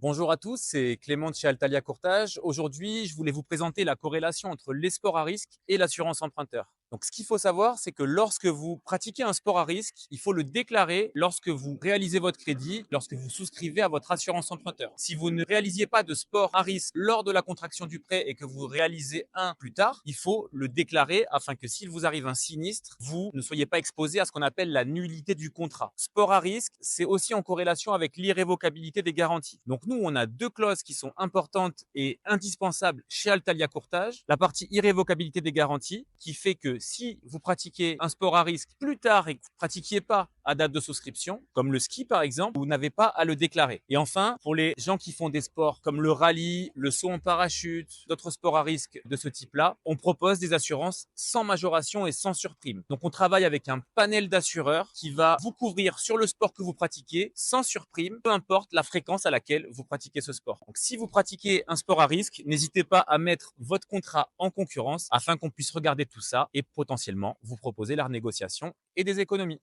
Bonjour à tous, c'est Clément de chez Altalia Courtage. Aujourd'hui, je voulais vous présenter la corrélation entre les sports à risque et l'assurance emprunteur. Donc, ce qu'il faut savoir, c'est que lorsque vous pratiquez un sport à risque, il faut le déclarer lorsque vous réalisez votre crédit, lorsque vous souscrivez à votre assurance emprunteur. Si vous ne réalisiez pas de sport à risque lors de la contraction du prêt et que vous réalisez un plus tard, il faut le déclarer afin que s'il vous arrive un sinistre, vous ne soyez pas exposé à ce qu'on appelle la nullité du contrat. Sport à risque, c'est aussi en corrélation avec l'irrévocabilité des garanties. Donc nous, on a deux clauses qui sont importantes et indispensables chez Altalia Courtage. La partie irrévocabilité des garanties qui fait que si vous pratiquez un sport à risque plus tard et que vous ne pratiquiez pas à date de souscription, comme le ski par exemple, vous n'avez pas à le déclarer. Et enfin, pour les gens qui font des sports comme le rallye, le saut en parachute, d'autres sports à risque de ce type-là, on propose des assurances sans majoration et sans surprime. Donc on travaille avec un panel d'assureurs qui va vous couvrir sur le sport que vous pratiquez sans surprime, peu importe la fréquence à laquelle vous pratiquez ce sport. Donc si vous pratiquez un sport à risque, n'hésitez pas à mettre votre contrat en concurrence afin qu'on puisse regarder tout ça et potentiellement vous proposer la renégociation et des économies.